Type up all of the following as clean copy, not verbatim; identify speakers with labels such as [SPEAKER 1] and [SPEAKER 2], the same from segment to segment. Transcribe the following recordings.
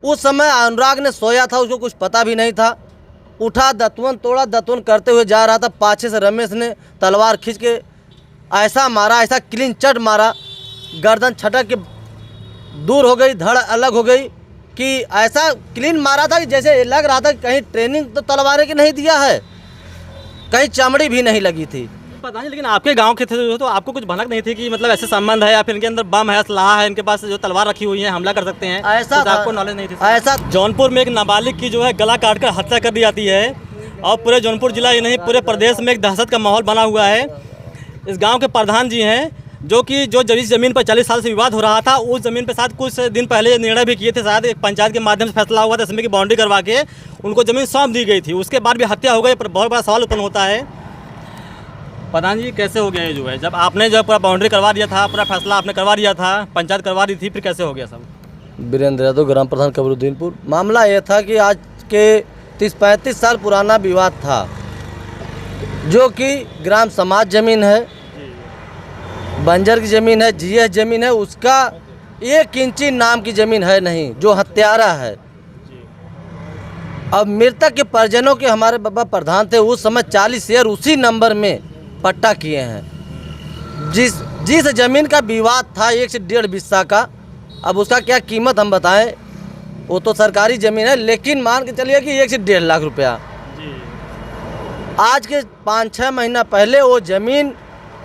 [SPEAKER 1] उस समय अनुराग ने सोया था, उसको कुछ पता भी नहीं था। उठा, दतवन तोड़ा, दतवन करते हुए जा रहा था, पाछे से रमेश ने तलवार खींच के ऐसा मारा, ऐसा क्लीन चट मारा, गर्दन छटक के दूर हो गई, धड़ अलग हो गई कि ऐसा क्लीन मारा था कि जैसे लग रहा था कि कहीं ट्रेनिंग तो तलवारें की नहीं दिया है, कहीं चमड़ी भी नहीं लगी थी।
[SPEAKER 2] पता नहीं, लेकिन आपके गांव के थे जो, तो आपको कुछ भनक नहीं थी कि मतलब ऐसे संबंध है या फिर इनके अंदर बम है, असलाह है, इनके पास जो तलवार रखी हुई है, हमला कर सकते हैं,
[SPEAKER 1] ऐसा
[SPEAKER 2] तो आपको नॉलेज नहीं थी?
[SPEAKER 1] ऐसा
[SPEAKER 2] जौनपुर में एक नाबालिग की जो है गला काट कर हत्या कर दी जाती है और पूरे जौनपुर जिला ही नहीं पूरे प्रदेश में एक दहशत का माहौल बना हुआ है। इस गाँव के प्रधान जी हैं जो कि जिस ज़मीन पर 40 साल से विवाद हो रहा था, उस ज़मीन पर शायद कुछ दिन पहले ये निर्णय भी किए थे, शायद एक पंचायत के माध्यम से फैसला हुआ था, इसमें की बाउंड्री करवा के उनको ज़मीन सौंप दी गई थी। उसके बाद भी हत्या हो गई, पर बहुत बड़ा सवाल उत्पन्न होता है, प्रधान जी कैसे हो गया ये जो है, जब आपने जब पूरा बाउंड्री करवा दिया था, पूरा फैसला आपने करवा दिया था, पंचायत करवा दी थी, फिर कैसे हो गया सब?
[SPEAKER 1] वीरेंद्र यादव, ग्राम प्रधान कबरुद्दीनपुर। मामला यह था कि आज के 30-35 साल पुराना विवाद था, जो कि ग्राम समाज जमीन है, बंजर की ज़मीन है, जीएस ज़मीन है, उसका 1 इंची नाम की ज़मीन है नहीं, जो हत्यारा है। अब मृतक के परिजनों के हमारे बाबा प्रधान थे, उस समय 40 शेयर उसी नंबर में पट्टा किए हैं। जिस ज़मीन का विवाद था 1 से 1.5 बिस्सा का, अब उसका क्या कीमत हम बताएं, वो तो सरकारी ज़मीन है, लेकिन मान के चलिए कि 1 से 1.5 लाख रुपया। आज के 5-6 महीना पहले वो ज़मीन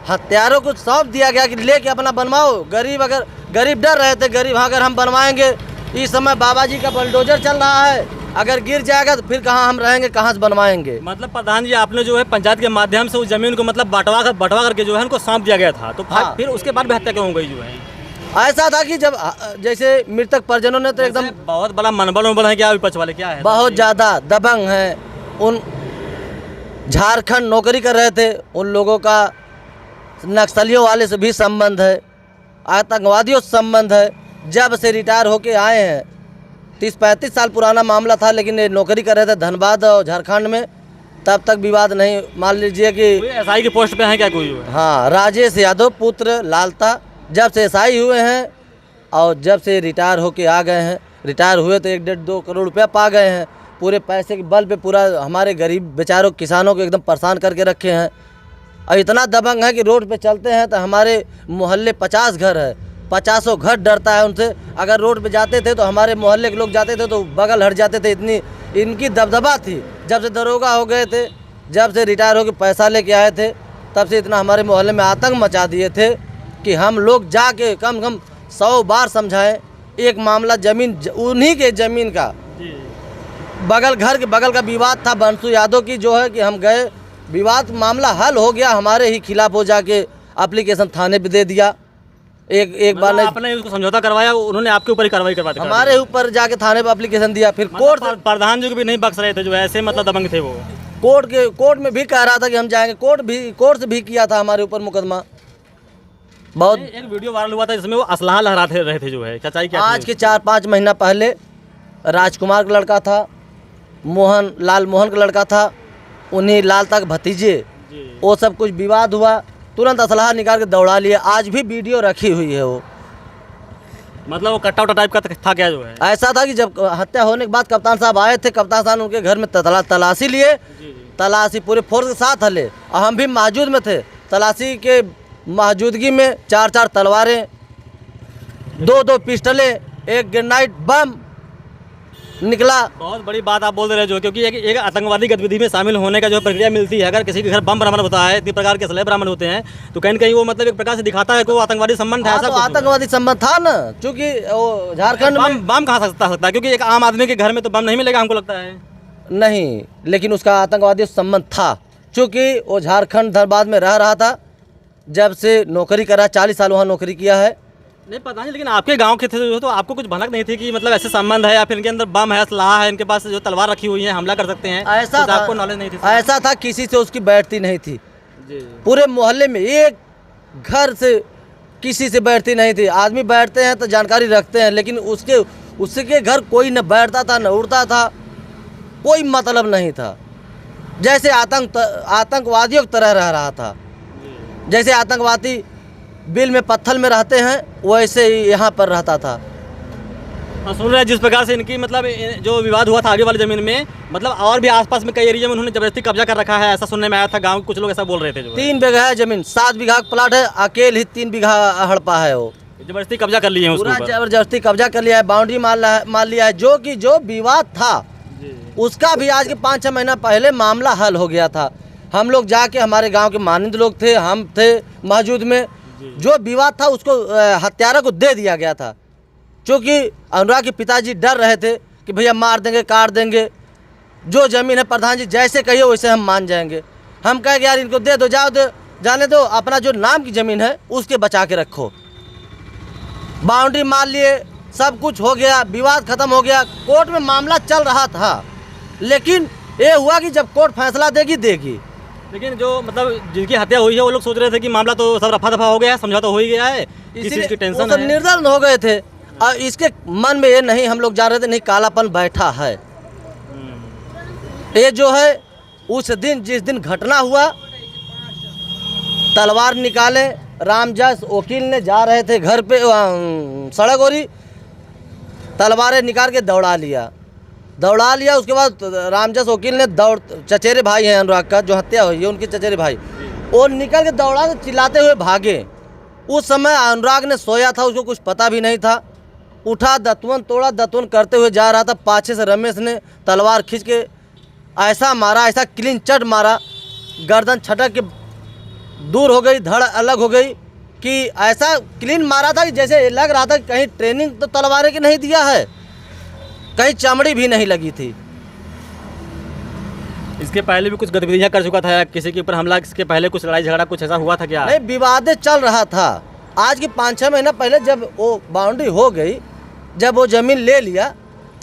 [SPEAKER 1] हत्यारों को सौंप दिया गया कि लेके अपना बनवाओ। गरीब डर रहे थे, गरीब अगर हम बनवाएंगे, इस समय बाबा जी का बुलडोजर चल रहा है, अगर गिर जाएगा तो फिर कहाँ हम रहेंगे, कहाँ से बनवाएंगे।
[SPEAKER 2] मतलब प्रधान जी आपने जो है पंचायत के माध्यम से उस जमीन को मतलब बंटवा करके जो है उनको सौंप दिया गया था, तो
[SPEAKER 1] हाँ।
[SPEAKER 2] फिर उसके बाद भी हत्या क्यों हो गई जो है?
[SPEAKER 1] ऐसा था कि जब जैसे मृतक परिजनों ने तो एकदम
[SPEAKER 2] बहुत बड़ा मनोबल है, क्या विपक्ष वाले क्या है,
[SPEAKER 1] बहुत ज़्यादा दबंग हैं। उन झारखंड नौकरी कर रहे थे, उन लोगों का नक्सलियों वाले से भी संबंध है, आतंकवादियों से संबंध है। जब से रिटायर होके आए हैं, 30-35 साल पुराना मामला था, लेकिन ये नौकरी कर रहे थे धनबाद और झारखंड में, तब तक विवाद नहीं। मान लीजिए कि
[SPEAKER 2] एसआई की पोस्ट पे है क्या कोई?
[SPEAKER 1] हाँ, राजेश यादव पुत्र लालता जब से एसआई हुए हैं और जब से रिटायर होके आ गए हैं, रिटायर हुए तो 1-1.5-2 करोड़ रुपया पा गए हैं। पूरे पैसे के बल पे पूरा हमारे गरीब बेचारों किसानों को एकदम परेशान करके रखे हैं। और इतना दबंग है कि रोड पे चलते हैं तो हमारे मोहल्ले 50 घर है, 50 घर डरता है उनसे। अगर रोड पे जाते थे तो हमारे मोहल्ले के लोग जाते थे तो बगल हट जाते थे, इतनी इनकी दबदबा थी। जब से दरोगा हो गए थे, जब से रिटायर होकर पैसा लेके आए थे, तब से इतना हमारे मोहल्ले में आतंक मचा दिए थे कि हम लोग जाके कम से कम 100 बार समझाएं। एक मामला ज़मीन उन्हीं के ज़मीन का घर के बगल का विवाद था, बंसू यादव की, जो है कि हम गए, विवाद मामला हल हो गया, हमारे ही खिलाफ हो जाके एप्लीकेशन थाने पे दे दिया। एक बार नहीं,
[SPEAKER 2] आपने उसको समझोता करवाया, उन्होंने आपके ऊपर ही कार्रवाई करवा दी,
[SPEAKER 1] हमारे ऊपर जाके थाने पे एप्लीकेशन दिया। फिर कोर्ट
[SPEAKER 2] प्रधान जी को भी नहीं बख्श रहे थे, जो ऐसे मतलब दबंग थे वो।
[SPEAKER 1] कोर्ट में भी कह रहा था कि हम जाएंगे, कोर्ट से भी किया था हमारे ऊपर मुकदमा। बहुत
[SPEAKER 2] एक वीडियो वायरल हुआ था जिसमें वो असलाह लहराते रहे थे, जो है सच्चाई क्या?
[SPEAKER 1] आज के 4-5 महीना पहले राजकुमार का लड़का था, लाल मोहन का लड़का था, उन्हीं लाल तक भतीजे, वो सब कुछ विवाद हुआ, तुरंत असलाह निकाल के दौड़ा लिए। आज भी वीडियो रखी हुई है वो।
[SPEAKER 2] मतलब वो कट्टा उट्टा टाइप का था क्या जो है?
[SPEAKER 1] ऐसा था कि जब हत्या होने के बाद कप्तान साहब आए थे, कप्तान साहब उनके घर में तलाशी लिए, तलाशी पूरे फोर्स के साथ हले और हम भी मौजूद में थे। तलाशी के मौजूदगी में 4-4 तलवारें, 2-2 पिस्टलें, 1 ग्रेनाइट बम निकला।
[SPEAKER 2] बहुत बड़ी बात आप बोल रहे हो, क्योंकि एक आतंकवादी गतिविधि में शामिल होने का जो प्रक्रिया मिलती है, अगर किसी के घर बम बरामद होता है, इतनी प्रकार के असलहे बरामद होते हैं, तो कहीं न कहीं वो मतलब एक प्रकार से दिखाता है कि वो आतंकवादी संबंध है।
[SPEAKER 1] तो आतंकवादी संबंध था ना, क्योंकि वो झारखंड में
[SPEAKER 2] बम कहाँ सकता है, क्योंकि एक आम आदमी के घर में तो बम नहीं मिलेगा, हमको लगता है।
[SPEAKER 1] नहीं, लेकिन उसका आतंकवादी संबंध था, क्योंकि वो झारखंड धनबाद में रह रहा था, जब से नौकरी करा, 40 साल वहाँ नौकरी किया है।
[SPEAKER 2] नहीं पता नहीं, लेकिन आपके गांव के थे जो, तो आपको कुछ भनक नहीं थी कि मतलब ऐसे संबंध है या फिर इनके अंदर बम है, असलाह है, इनके पास जो तलवार रखी हुई है, हमला कर सकते हैं,
[SPEAKER 1] ऐसा था,
[SPEAKER 2] आपको नॉलेज नहीं थी?
[SPEAKER 1] ऐसा था, किसी से उसकी बैठती नहीं थी जी। पूरे मोहल्ले में एक घर से किसी से बैठती नहीं थी। आदमी बैठते हैं तो जानकारी रखते हैं, लेकिन उसके घर कोई न बैठता था न उड़ता था, कोई मतलब नहीं था। जैसे आतंकवादियों की तरह रह रहा था। जैसे आतंकवादी बिल में पत्थर में रहते हैं, वैसे ही यहाँ पर रहता था।
[SPEAKER 2] और सुन रहे हैं जिस प्रकार से इनकी मतलब जो विवाद हुआ था आगे वाली ज़मीन में, मतलब और भी आसपास में कई एरिया में उन्होंने ज़बरदस्ती कब्जा कर रखा है, ऐसा सुनने में आया था। गांव के कुछ लोग ऐसा बोल रहे थे। जो
[SPEAKER 1] 3 बीघा है ज़मीन, 7 बीघा का प्लाट है, अकेले ही 3 बीघा हड़पा है, वो
[SPEAKER 2] ज़बरदस्ती कब्जा कर लिए हैं उसके
[SPEAKER 1] पूरा
[SPEAKER 2] ऊपर।
[SPEAKER 1] जबरदस्ती कब्जा कर लिया है, बाउंड्री मार लिया है। जो विवाद था उसका भी आज के 5-6 महीना पहले मामला हल हो गया था। हम लोग जाके, हमारे गांव के मानंद लोग थे, हम थे मौजूद में, जो विवाद था उसको हत्यारा को दे दिया गया था। क्योंकि अनुराग के पिताजी डर रहे थे कि भैया मार देंगे, काट देंगे, जो ज़मीन है प्रधान जी जैसे कहिए वैसे हम मान जाएंगे। हम कहे कि यार इनको दे दो, जाने दो, अपना जो नाम की ज़मीन है उसके बचा के रखो। बाउंड्री मार लिए, सब कुछ हो गया, विवाद खत्म हो गया, कोर्ट में मामला चल रहा था। लेकिन ये हुआ कि जब कोर्ट फैसला देगी।
[SPEAKER 2] लेकिन जो मतलब जिनकी हत्या हुई है वो लोग सोच रहे थे कि मामला तो सब रफा दफा हो गया है, समझौता हो ही गया है, किसी चीज़ की टेंशन है।
[SPEAKER 1] निर्दल हो गए थे और इसके मन में ये नहीं, हम लोग जा रहे थे, नहीं कालापन बैठा है। ये जो है उस दिन, जिस दिन घटना हुआ, तलवार निकाले, रामजस वकील ने जा रहे थे घर पे, सड़क ओरी तलवारें निकाल के दौड़ा लिया। उसके बाद रामजस वकील ने चचेरे भाई हैं अनुराग का, जो हत्या हुई है उनके चचेरे भाई, वो निकल के दौड़ा के चिल्लाते हुए भागे। उस समय अनुराग ने सोया था, उसको कुछ पता भी नहीं था, उठा, दतवन तोड़ा, दतवन करते हुए जा रहा था, पाछे से रमेश ने तलवार खींच के ऐसा मारा, ऐसा क्लीन चट मारा, गर्दन छटक के दूर हो गई, धड़ अलग हो गई, कि ऐसा क्लीन मारा था कि जैसे लग रहा था कि कहीं ट्रेनिंग तो तलवारें की नहीं दिया है, कहीं चमड़ी भी नहीं लगी थी।
[SPEAKER 2] इसके पहले भी कुछ गतिविधियां कर चुका था, किसी के ऊपर हमला, इसके पहले कुछ लड़ाई झगड़ा कुछ ऐसा हुआ था क्या?
[SPEAKER 1] नहीं, विवाद चल रहा था। आज के 5-6 महीना पहले जब वो बाउंड्री हो गई, जब वो ज़मीन ले लिया,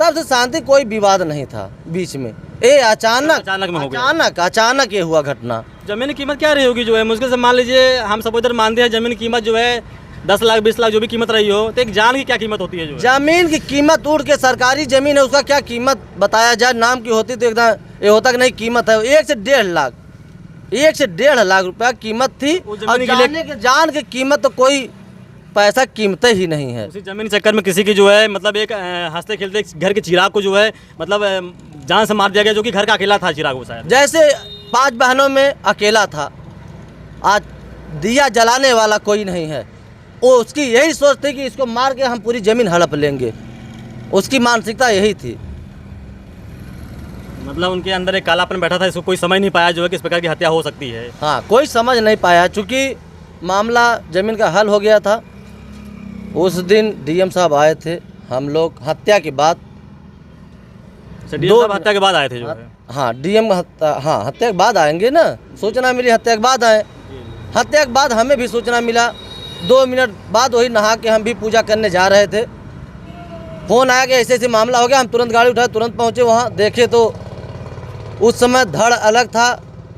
[SPEAKER 1] तब से शांति, कोई विवाद नहीं था बीच में। ये अचानक
[SPEAKER 2] में हो गया।
[SPEAKER 1] अचानक ये हुआ घटना।
[SPEAKER 2] ज़मीन की कीमत क्या रही होगी? जो है मुश्किल से मान लीजिए, हम सब इधर मानते हैं ज़मीन की कीमत जो है 10 लाख 20 लाख जो भी कीमत रही हो, तो एक जान की क्या कीमत होती है? जो
[SPEAKER 1] ज़मीन की कीमत उड़ के, सरकारी ज़मीन है उसका क्या कीमत बताया जाए, नाम की होती तो एकदम ये होता कि नहीं कीमत है। 1 से 1.5 लाख रुपया कीमत थी, और जान की कीमत तो कोई पैसा कीमत ही नहीं है।
[SPEAKER 2] उसी ज़मीन चक्कर में किसी की जो है मतलब एक हंसते खेलते घर के चिराग को जो है मतलब जान से मार दिया गया, जो कि घर का अकेला था चिराग वो शायद।
[SPEAKER 1] जैसे 5 बहनों में अकेला था, आज दिया जलाने वाला कोई नहीं है। वो उसकी यही सोच थी कि इसको मार के हम पूरी ज़मीन हड़प लेंगे, उसकी मानसिकता यही थी।
[SPEAKER 2] मतलब उनके अंदर एक कालापन बैठा था, इसको कोई समझ नहीं पाया जो है कि इस प्रकार की हत्या हो सकती है।
[SPEAKER 1] हाँ, कोई समझ नहीं पाया, चूँकि मामला ज़मीन का हल हो गया था। उस दिन डीएम साहब आए थे, हम लोग हत्या के बाद,
[SPEAKER 2] हत्या के बाद आए थे जो है।
[SPEAKER 1] हाँ, डीएम हत्या के बाद आएंगे ना, सूचना मिली हत्या के बाद आए। हत्या के बाद हमें भी सूचना मिला, 2 मिनट बाद वही नहा के हम भी पूजा करने जा रहे थे, फ़ोन आया कि ऐसे ऐसे मामला हो गया। हम तुरंत गाड़ी उठाए, तुरंत पहुँचे वहाँ, देखे तो उस समय धड़ अलग था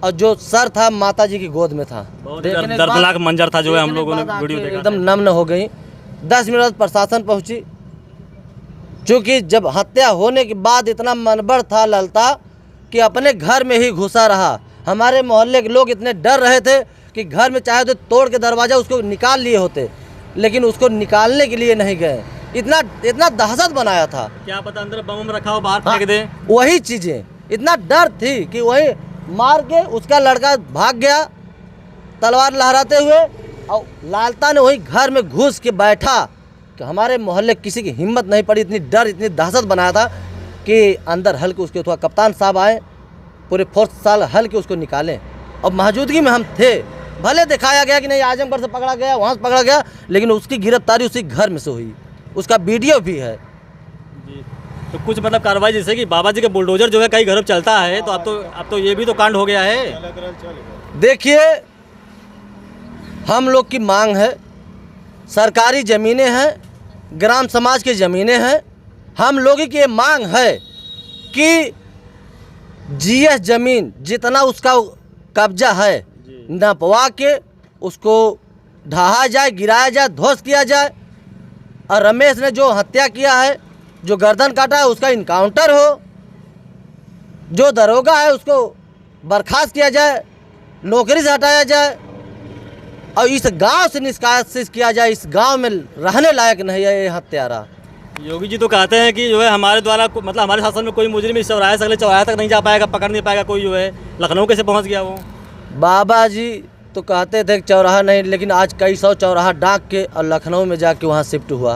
[SPEAKER 1] और जो सर था माता जी की गोद में था।
[SPEAKER 2] दर्दनाक मंजर था जो है, हम लोगों ने वीडियो देखा,
[SPEAKER 1] एकदम नम्न हो गई। 10 मिनट बाद प्रशासन पहुंची, क्योंकि जब हत्या होने के बाद इतना मनबड़ था ललता कि अपने घर में ही घुसा रहा। हमारे मोहल्ले के लोग इतने डर रहे थे कि घर में चाहे तो तोड़ के दरवाज़ा उसको निकाल लिए होते, लेकिन उसको निकालने के लिए नहीं गए। इतना दहशत बनाया था,
[SPEAKER 2] क्या पता अंदर बम रखा हो, बाहर फेंक दे।
[SPEAKER 1] वही चीज़ें, इतना डर थी कि वही मार के उसका लड़का भाग गया तलवार लहराते हुए, और लालता ने वही घर में घुस के बैठा कि हमारे मोहल्ले किसी की हिम्मत नहीं पड़ी। इतनी डर, इतनी दहशत बनाया था कि अंदर हल के उसके, थोड़ा कप्तान साहब आए, पूरे फोर्स साल हल के उसको निकालें, और मौजूदगी में हम थे। भले दिखाया गया कि नहीं आजमगढ़ से पकड़ा गया, वहाँ से पकड़ा गया, लेकिन उसकी गिरफ्तारी उसी घर में से हुई, उसका वीडियो भी है
[SPEAKER 2] जी। तो कुछ मतलब कार्रवाई, जैसे कि बाबा जी का बुलडोजर जो है कई घरों चलता है, तो अब तो ये भी तो कांड हो गया है।
[SPEAKER 1] देखिए, हम लोग की मांग है, सरकारी ज़मीनें हैं, ग्राम समाज की ज़मीनें हैं, हम लोगों की ये मांग है कि जीएस ज़मीन जितना उसका कब्जा है नपवा के उसको ढहा जाए, गिराया जाए, ध्वस्त किया जाए, और रमेश ने जो हत्या किया है, जो गर्दन काटा है, उसका इनकाउंटर हो, जो दरोगा है उसको बर्खास्त किया जाए, नौकरी से हटाया जाए, और इस गांव से निष्कासित किया जाए। इस गांव में रहने लायक नहीं है ये हत्यारा।
[SPEAKER 2] योगी जी तो कहते हैं कि जो है हमारे द्वारा मतलब हमारे शासन में कोई मुजरिम इस चौराहे से अगले चौराहे तक नहीं जा पाएगा, पकड़ नहीं पाएगा कोई, जो है लखनऊ कैसे पहुंच गया वो।
[SPEAKER 1] बाबा जी तो कहते थे कि चौराहा नहीं, लेकिन आज कई सौ चौराहा डाक के और लखनऊ में जाके वहाँ शिफ्ट हुआ।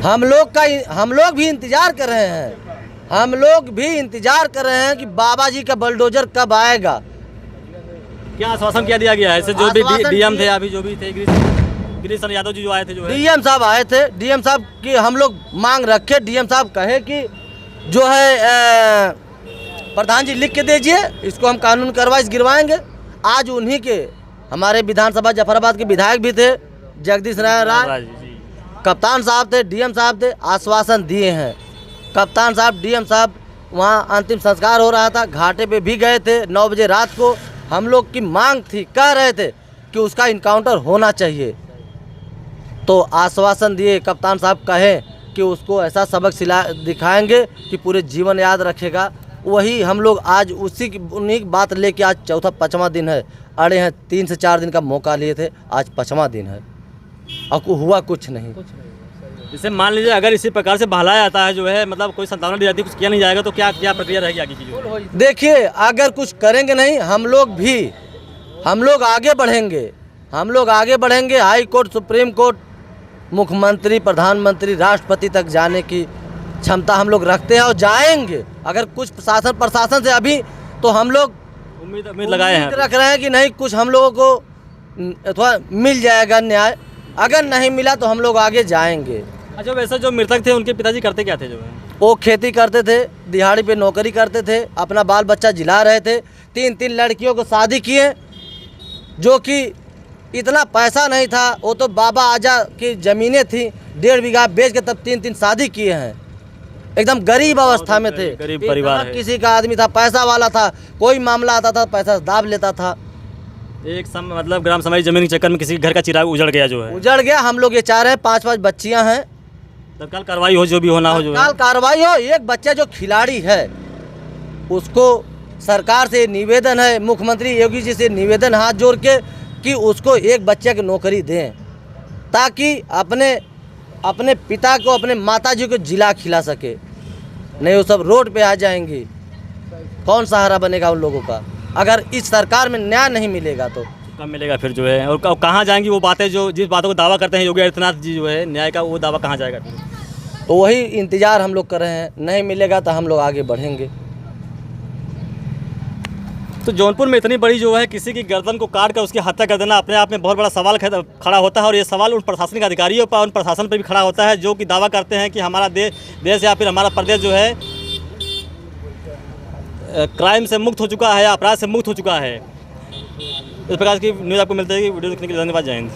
[SPEAKER 1] हम लोग भी इंतजार कर रहे हैं, हम लोग भी इंतजार कर रहे हैं कि बाबा जी का बुलडोजर कब आएगा।
[SPEAKER 2] क्या आश्वासन क्या दिया गया है? ऐसे जो भी
[SPEAKER 1] आश्वासन
[SPEAKER 2] डीएम थे, अभी जो भी थे गिरीश चंद्र यादव जी जो आए थे, जो है
[SPEAKER 1] डीएम साहब आए थे, डीएम साहब की हम लोग मांग रखे, डीएम साहब कहे कि जो है प्रधान जी लिख के दीजिए, इसको हम कानून कार्रवाई गिरवाएंगे। आज उन्हीं के हमारे विधानसभा जफराबाद के विधायक भी थे, जगदीश राय, कप्तान साहब थे, डीएम साहब थे, आश्वासन दिए हैं। कप्तान साहब, डीएम साहब वहाँ अंतिम संस्कार हो रहा था, घाटे पे भी गए थे। 9 बजे रात को हम लोग की मांग थी, कह रहे थे कि उसका इनकाउंटर होना चाहिए, तो आश्वासन दिए। कप्तान साहब कहे कि उसको ऐसा सबक दिखाएंगे कि पूरे जीवन याद रखेगा। वही हम लोग आज उन्हीं की बात लेके आज चौथा 5वां दिन है, अड़े हैं। 3 से 4 दिन का मौका लिए थे, आज 5वां दिन है और हुआ कुछ नहीं।
[SPEAKER 2] जैसे मान लीजिए अगर इसी प्रकार से बहलाया जाता है, जो है मतलब कोई संतावना दी जाती है, कुछ किया नहीं जाएगा, तो क्या क्या प्रक्रिया रहेगी आगे की?
[SPEAKER 1] देखिए, अगर कुछ करेंगे नहीं, हम लोग आगे बढ़ेंगे, हम लोग आगे बढ़ेंगे। हाई कोर्ट, सुप्रीम कोर्ट, मुख्यमंत्री, प्रधानमंत्री, राष्ट्रपति तक जाने की क्षमता हम लोग रखते हैं और जाएंगे। अगर कुछ प्रशासन से अभी तो हम लोग
[SPEAKER 2] उम्मीद लगाए हैं,
[SPEAKER 1] रख रहे हैं कि नहीं, कुछ हम लोगों को थोड़ा मिल जाएगा न्याय। अगर नहीं मिला तो हम लोग आगे जाएंगे।
[SPEAKER 2] अच्छा, वैसे जो मृतक थे उनके पिताजी करते क्या थे? जो है
[SPEAKER 1] वो खेती करते थे, दिहाड़ी पे नौकरी करते थे, अपना बाल बच्चा जिला रहे थे। 3 लड़कियों को शादी किए, जो कि इतना पैसा नहीं था। वो तो बाबा आजा की ज़मीनें थी, 1.5 बीघा बेच के तब 3 शादी किए हैं। एकदम गरीब अवस्था में थे,
[SPEAKER 2] गरीब परिवार है।
[SPEAKER 1] किसी का आदमी था, पैसा वाला था, कोई मामला आता था पैसा दाब लेता था।
[SPEAKER 2] मतलब ग्राम समाज जमीन के चक्कर में किसी घर का चिराग उजड़ गया, जो है
[SPEAKER 1] उजड़ गया। हम लोग ये चाह रहे हैं, 5 बच्चियां हैं,
[SPEAKER 2] तत्काल कार्रवाई हो, जो भी होना हो, जो है
[SPEAKER 1] कार्रवाई हो। एक बच्चा जो खिलाड़ी है उसको सरकार से निवेदन है, मुख्यमंत्री योगी जी से निवेदन हाथ जोड़ के कि उसको एक बच्चे की नौकरी दें, ताकि अपने पिता को, अपने माता जी को जिला खिला सके। नहीं वो सब रोड पे आ जाएंगी, कौन सहारा बनेगा उन लोगों का? अगर इस सरकार में न्याय नहीं मिलेगा तो
[SPEAKER 2] कब मिलेगा फिर, जो है और कहाँ जाएंगी वो बातें, जो जिस बातों को दावा करते हैं योगी आदित्यनाथ जी, जो है न्याय का, वो दावा कहाँ जाएगा फिर?
[SPEAKER 1] तो वही इंतज़ार हम लोग कर रहे हैं। नहीं मिलेगा तो हम लोग आगे बढ़ेंगे।
[SPEAKER 2] तो जौनपुर में इतनी बड़ी जो है किसी की गर्दन को काट कर उसकी हत्या कर देना अपने आप में बहुत बड़ा सवाल खड़ा होता है। और ये सवाल उन प्रशासनिक अधिकारियों पर, उन प्रशासन पर भी खड़ा होता है, जो कि दावा करते हैं कि हमारा देश या फिर हमारा प्रदेश जो है क्राइम से मुक्त हो चुका है, अपराध से मुक्त हो चुका है। इस प्रकार की न्यूज़ आपको मिलती है। वीडियो देखने के लिए धन्यवाद। जय हिंद।